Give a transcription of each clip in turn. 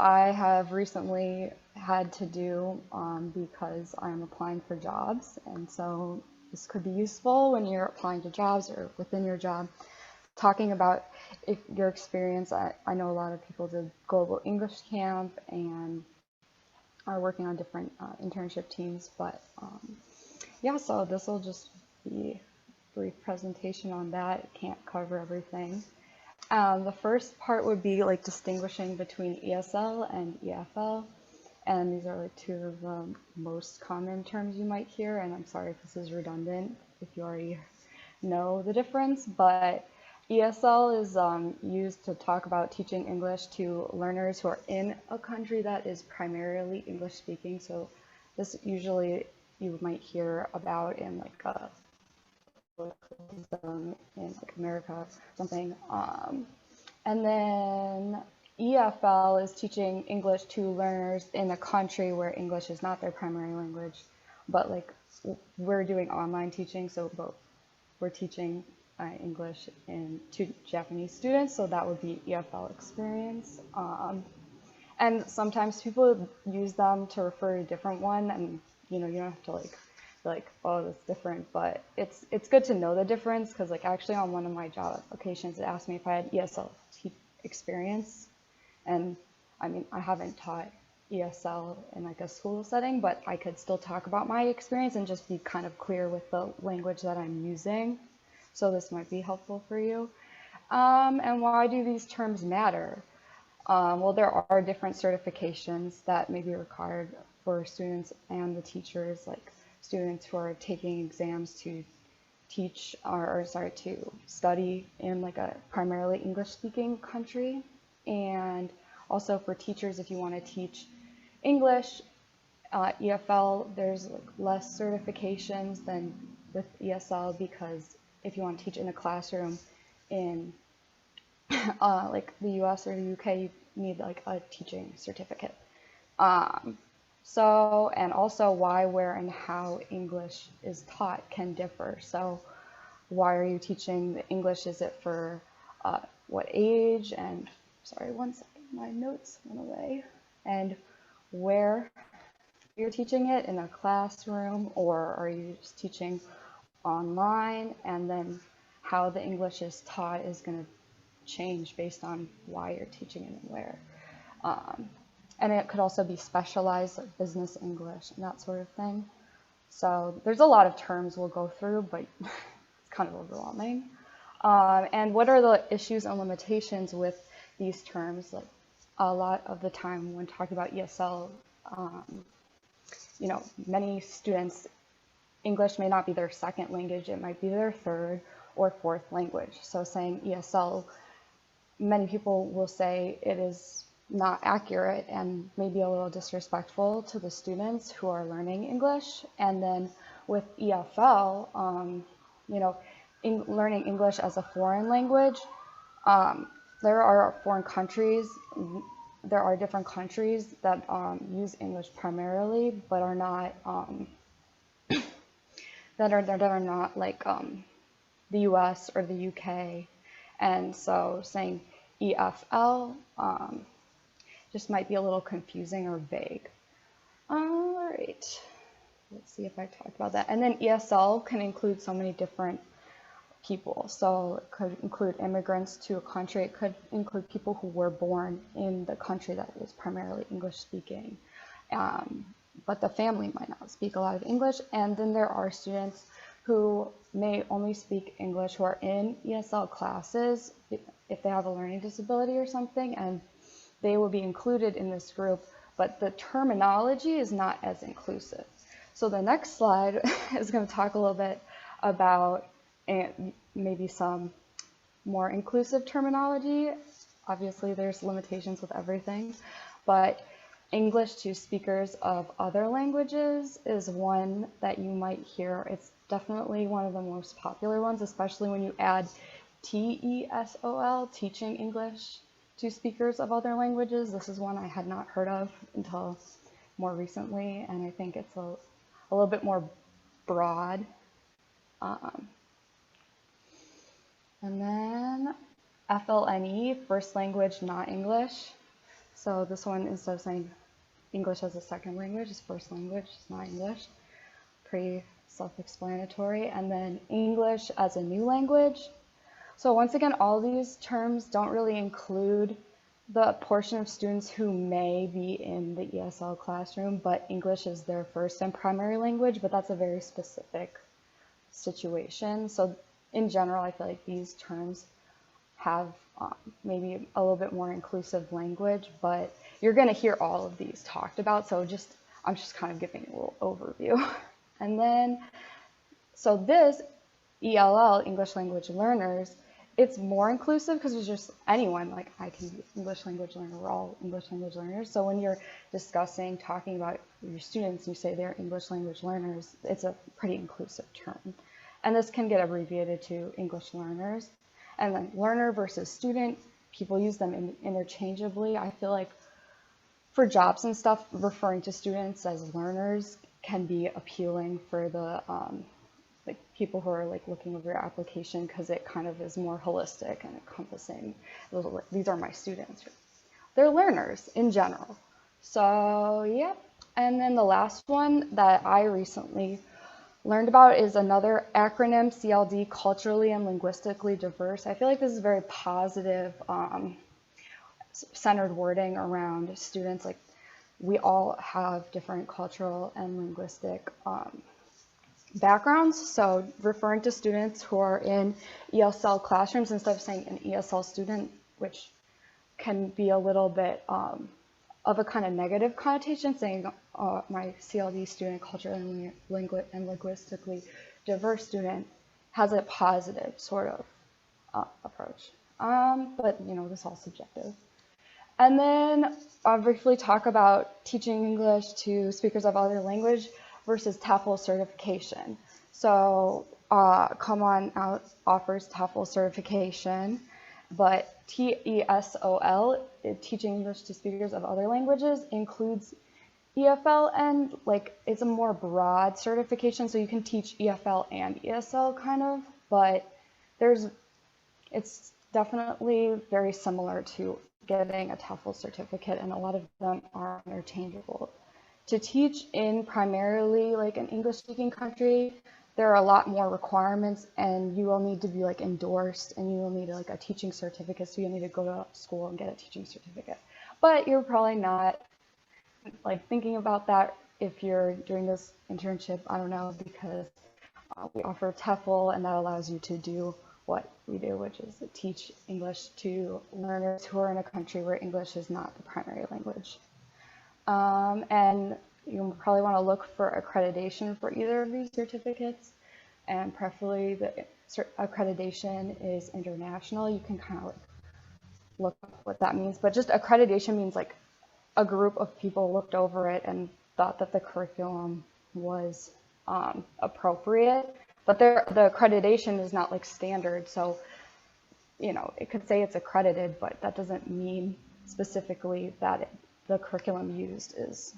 I have recently had to do because I'm applying for jobs. And so this could be useful when you're applying to jobs or within your job. Talking about your experience, I know a lot of people did global English camp and are working on different internship teams. But yeah, so this will just be a brief presentation on that. It can't cover everything. The first part would be like distinguishing between ESL and EFL. And these are like two of the most common terms you might hear. And I'm sorry if this is redundant if you already know the difference, but ESL is used to talk about teaching English to learners who are in a country that is primarily English speaking. So this usually you might hear about in like in like America or something. And then EFL is teaching English to learners in a country where English is not their primary language, but like we're doing online teaching, so we're teaching English to Japanese students, so that would be EFL experience. And sometimes people use them to refer to a different one, and you don't have to like be like, oh, that's different, but it's good to know the difference, because like actually on one of my job applications it asked me if I had ESL experience, and I mean I haven't taught ESL in like a school setting, but I could still talk about my experience and just be kind of clear with the language that I'm using. So this might be helpful for you. And why do these terms matter? Well, there are different certifications that may be required for students and the teachers, like students who are taking exams to teach to study in like a primarily English speaking country. And also for teachers, if you want to teach English, EFL, there's like less certifications than with ESL, because if you want to teach in a classroom in like the US or the UK, you need like a teaching certificate. And also why, where, and how English is taught can differ. So why are you teaching the English? Is it for what age? And sorry, one second, my notes went away. And where you're teaching it, in a classroom, or are you just teaching online? And then how the English is taught is going to change based on why you're teaching it and where. And it could also be specialized, like business English and that sort of thing. So there's a lot of terms we'll go through, but it's kind of overwhelming. And what are the issues and limitations with these terms? Like a lot of the time when talking about ESL, many students, English may not be their second language, it might be their third or fourth language. So saying ESL, many people will say it is not accurate and maybe a little disrespectful to the students who are learning English. And then with EFL, learning English as a foreign language, there are different countries that use English primarily, but are not that are not like the US or the UK. And so saying EFL just might be a little confusing or vague. All right, let's see if I talked about that. And then ESL can include so many different people. So it could include immigrants to a country. It could include people who were born in the country that was primarily English speaking. But the family might not speak a lot of English. And then there are students who may only speak English who are in ESL classes if they have a learning disability or something, and they will be included in this group, but the terminology is not as inclusive. So the next slide is going to talk a little bit about maybe some more inclusive terminology. Obviously, there's limitations with everything, but English to speakers of other languages is one that you might hear. It's definitely one of the most popular ones, especially when you add TESOL, teaching English to speakers of other languages. This is one I had not heard of until more recently, and I think it's a little bit more broad. And then FLNE, first language, not English. So this one, instead of saying English as a second language, is first language, it's not English. Pretty self-explanatory. And then English as a new language. So once again, all these terms don't really include the portion of students who may be in the ESL classroom, but English is their first and primary language, but that's a very specific situation. So in general, I feel like these terms have maybe a little bit more inclusive language, but you're going to hear all of these talked about. So I'm just kind of giving a little overview. And then, so this ELL, English Language Learners, it's more inclusive because it's just anyone, like I can be English language learner, we're all English language learners. So when you're talking about your students, you say they're English language learners, it's a pretty inclusive term. And this can get abbreviated to English learners. And then learner versus student, people use them interchangeably. I feel like for jobs and stuff, referring to students as learners can be appealing for the like people who are like looking over your application, because it kind of is more holistic and encompassing. These are my students. They're learners in general. So yeah. And then the last one that I recently learned about is another acronym, CLD, culturally and linguistically diverse. I feel like this is very positive, centered wording around students. Like we all have different cultural and linguistic backgrounds. So referring to students who are in ESL classrooms instead of saying an ESL student, which can be a little bit of a kind of negative connotation, saying my CLD student, culturally and linguistically diverse student, has a positive sort of approach. But you know, this is all subjective. And then I'll briefly talk about teaching English to speakers of other language versus TEFL certification. So Come On Out offers TEFL certification, but TESOL, teaching English to speakers of other languages, includes EFL, and like it's a more broad certification, so you can teach EFL and ESL kind of, but it's definitely very similar to getting a TEFL certificate, and a lot of them are interchangeable. To teach in primarily like an English-speaking country, there are a lot more requirements, and you will need to be like endorsed, and you will need like a teaching certificate, so you need to go to school and get a teaching certificate. But you're probably not like thinking about that if you're doing this internship, I don't know, because we offer TEFL, and that allows you to do what we do, which is teach English to learners who are in a country where English is not the primary language. And you probably want to look for accreditation for either of these certificates, and preferably the accreditation is international. You can kind of like look up what that means, but just accreditation means like a group of people looked over it and thought that the curriculum was appropriate, but the accreditation is not like standard. So, you know, it could say it's accredited, but that doesn't mean specifically that the curriculum used is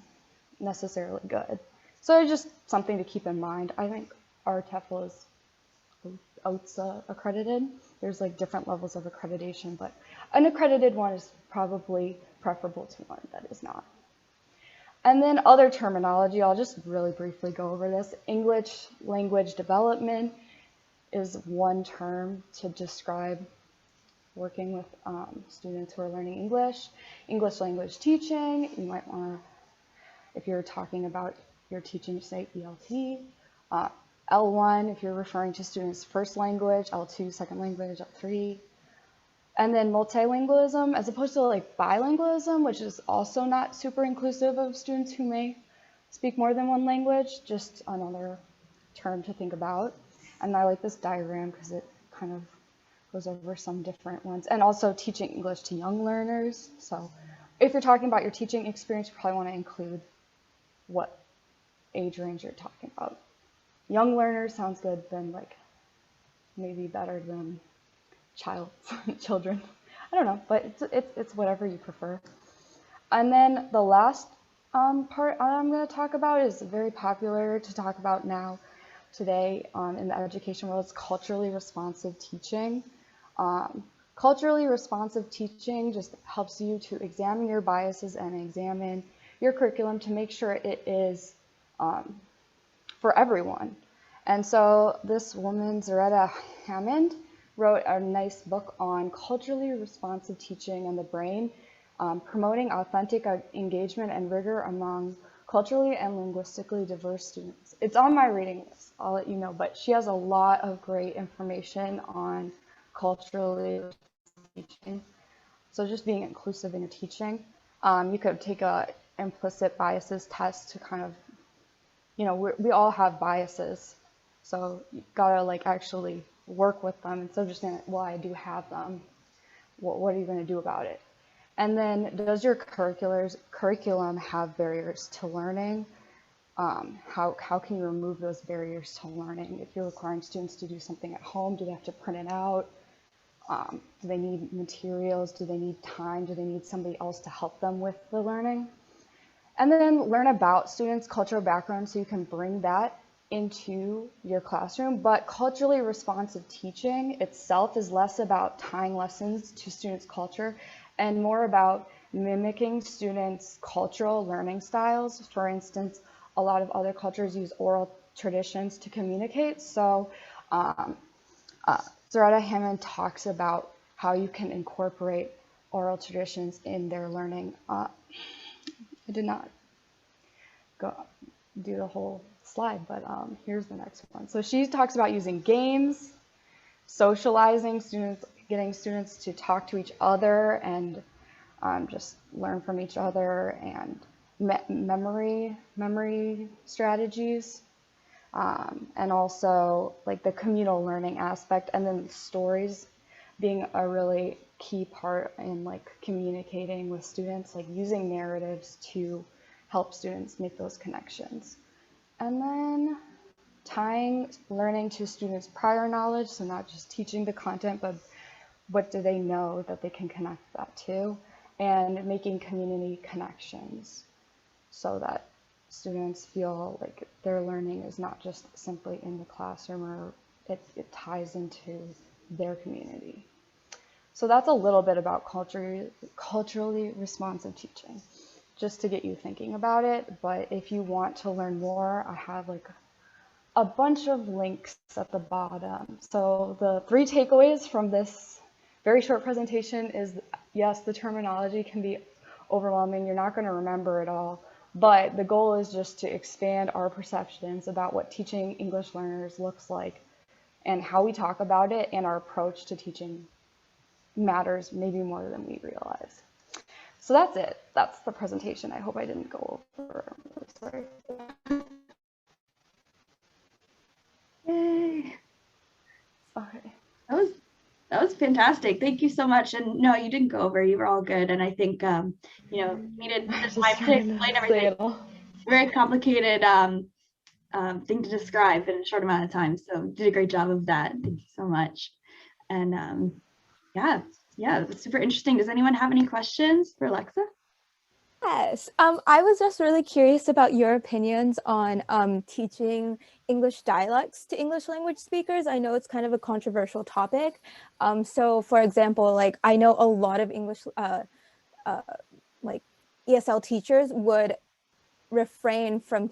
necessarily good. So it's just something to keep in mind. I think our TEFL is OTSA accredited. There's like different levels of accreditation, but an accredited one is probably preferable to one that is not. And then other terminology, I'll just really briefly go over this. English language development is one term to describe working with students who are learning English. English language teaching, you might want to, if you're talking about your teaching, say ELT. L1, if you're referring to students' first language. L2, second language. L3. And then multilingualism, as opposed to like bilingualism, which is also not super inclusive of students who may speak more than one language, just another term to think about. And I like this diagram because it kind of goes over some different ones. And also teaching English to young learners. So if you're talking about your teaching experience, you probably want to include what age range you're talking about. Young learners sounds good, then like maybe better than children. I don't know, but it's whatever you prefer. And then the last part I'm going to talk about is very popular to talk about now today in the education world. It's culturally responsive teaching. Culturally responsive teaching just helps you to examine your biases and examine your curriculum to make sure it is for everyone. And so this woman, Zaretta Hammond, wrote a nice book on culturally responsive teaching and the brain, promoting authentic engagement and rigor among culturally and linguistically diverse students. It's on my reading list, I'll let you know, but she has a lot of great information on culturally teaching. So just being inclusive in your teaching. You could take a implicit biases test to kind of, we all have biases. So you gotta like actually work with them instead of just saying, well, I do have them. What are you gonna do about it? And then does your curriculum have barriers to learning? How can you remove those barriers to learning? If you're requiring students to do something at home, do they have to print it out? Do they need materials? Do they need time? Do they need somebody else to help them with the learning? And then learn about students' cultural background so you can bring that into your classroom. But culturally responsive teaching itself is less about tying lessons to students' culture and more about mimicking students' cultural learning styles. For instance, a lot of other cultures use oral traditions to communicate. So Zaretta Hammond talks about how you can incorporate oral traditions in their learning. I did not go do the whole slide, but here's the next one. So she talks about using games, socializing students, getting students to talk to each other and just learn from each other, and memory strategies, and also like the communal learning aspect, and then stories being a really key part in like communicating with students, like using narratives to help students make those connections. And then tying learning to students' prior knowledge, so not just teaching the content, but what do they know that they can connect that to, and making community connections so that students feel like their learning is not just simply in the classroom, or it ties into their community. So that's a little bit about culturally responsive teaching, just to get you thinking about it. But if you want to learn more, I have like a bunch of links at the bottom. So the 3 takeaways from this very short presentation is, yes, the terminology can be overwhelming. You're not going to remember it all, but the goal is just to expand our perceptions about what teaching English learners looks like and how we talk about it, and our approach to teaching matters maybe more than we realize. So that's it. That's the presentation. I hope I didn't go over. I'm really sorry. Yay. Okay. That was fantastic. Thank you so much. And no, you didn't go over. You were all good. And I think needed the time to explain everything. Very complicated thing to describe in a short amount of time. So you did a great job of that. Thank you so much. And yeah, it's super interesting. Does anyone have any questions for Lexa? Yes, I was just really curious about your opinions on teaching English dialects to English language speakers. I know it's kind of a controversial topic. So for example, like I know a lot of English like ESL teachers would refrain from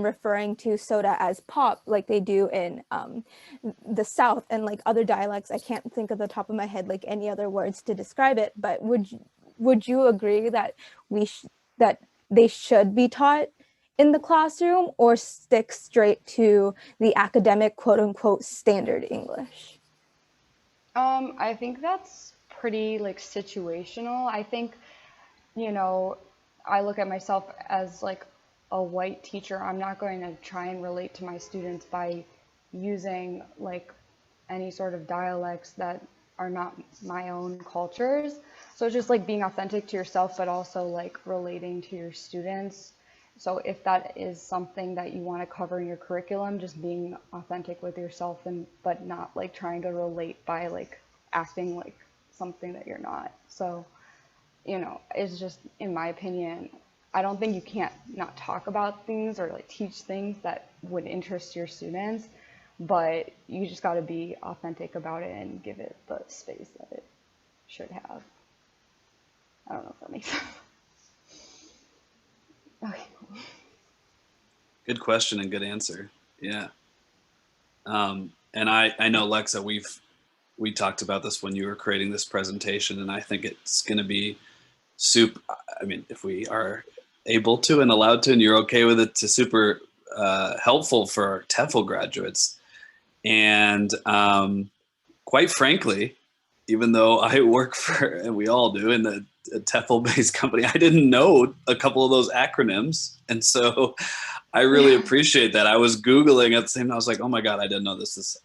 referring to soda as pop like they do in the South, and like other dialects. I can't think of the top of my head like any other words to describe it, but would you agree that that they should be taught in the classroom, or stick straight to the academic quote unquote standard English? I think that's pretty like situational. I think, I look at myself as like a white teacher. I'm not going to try and relate to my students by using like any sort of dialects that are not my own cultures. So it's just like being authentic to yourself, but also like relating to your students. So if that is something that you want to cover in your curriculum, just being authentic with yourself, and but not like trying to relate by like acting like something that you're not. So, it's just, in my opinion, I don't think you can't not talk about things or like teach things that would interest your students, but you just got to be authentic about it and give it the space that it should have. I don't know if that makes sense. Okay. Good question and good answer. Yeah. And I know, Lexa, we talked about this when you were creating this presentation, and I think it's going to be I mean, if we are able to and allowed to, and you're okay with it, to super helpful for our TEFL graduates. And quite frankly, even though I work for, and we all do, in a TEFL-based company, I didn't know a couple of those acronyms. And so I really appreciate that. I was Googling at the same time. I was like, oh my God, I didn't know this.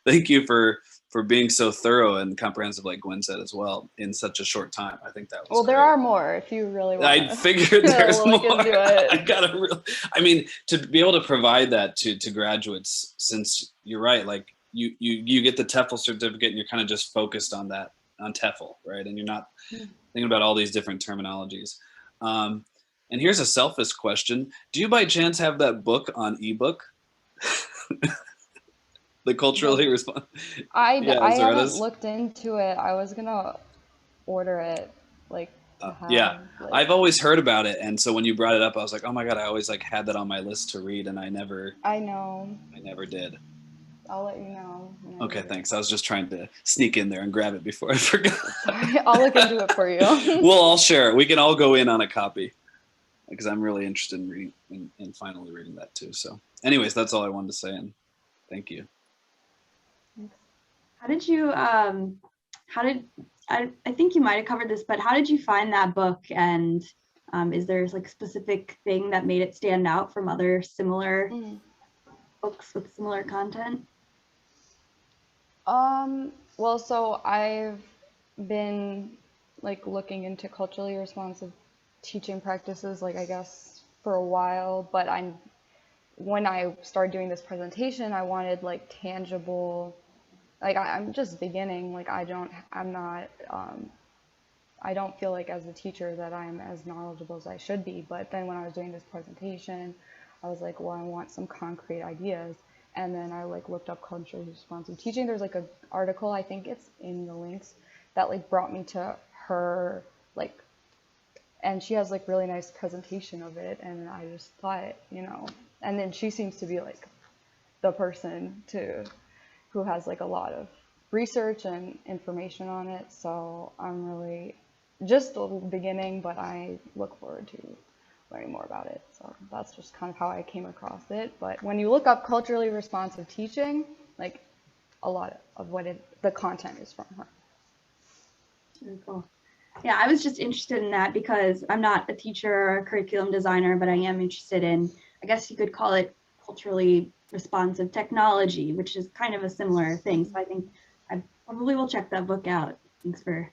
Thank you for being so thorough and comprehensive, like Gwen said as well, in such a short time. I think that was Well, there great. are more if you really want I figured there's look more. into it. I mean, to be able to provide that to graduates, since you're right, like you get the TEFL certificate and you're kind of just focused on that, on TEFL, right? And you're not thinking about all these different terminologies. And here's a selfish question. Do you by chance have that book on ebook? The culturally responsive. I haven't looked into it. I was gonna order it, like, to have, yeah, like, I've always heard about it, and so when you brought it up, I was like, oh my God, I always like had that on my list to read, and I never did. I'll let you know. Okay, thanks. I was just trying to sneak in there and grab it before I forgot. Sorry, I'll look into it for you. We'll all share it. We can all go in on a copy, because I'm really interested in reading, in finally reading that too. So anyways, that's all I wanted to say, and thank you. How did you, I think you might have covered this, but how did you find that book? And is there like a specific thing that made it stand out from other similar books with similar content? Well, so I've been like looking into culturally responsive teaching practices, like, I guess for a while, but when I started doing this presentation, I wanted like tangible, like I'm just beginning, like I don't feel like as a teacher that I'm as knowledgeable as I should be. But then when I was doing this presentation, I was like, well, I want some concrete ideas. And then I like looked up culturally responsive teaching. There's like an article, I think it's in the links, that like brought me to her, like, and she has like really nice presentation of it. And I just thought, you know, and then she seems to be like the person who has like a lot of research and information on it. So I'm really just a beginning, but I look forward to learning more about it. So that's just kind of how I came across it. But when you look up culturally responsive teaching, like a lot of what the content is from her. Very cool. Yeah, I was just interested in that because I'm not a teacher or a curriculum designer, but I am interested in, I guess you could call it culturally responsive technology, which is kind of a similar thing. So I think I probably will check that book out. Thanks for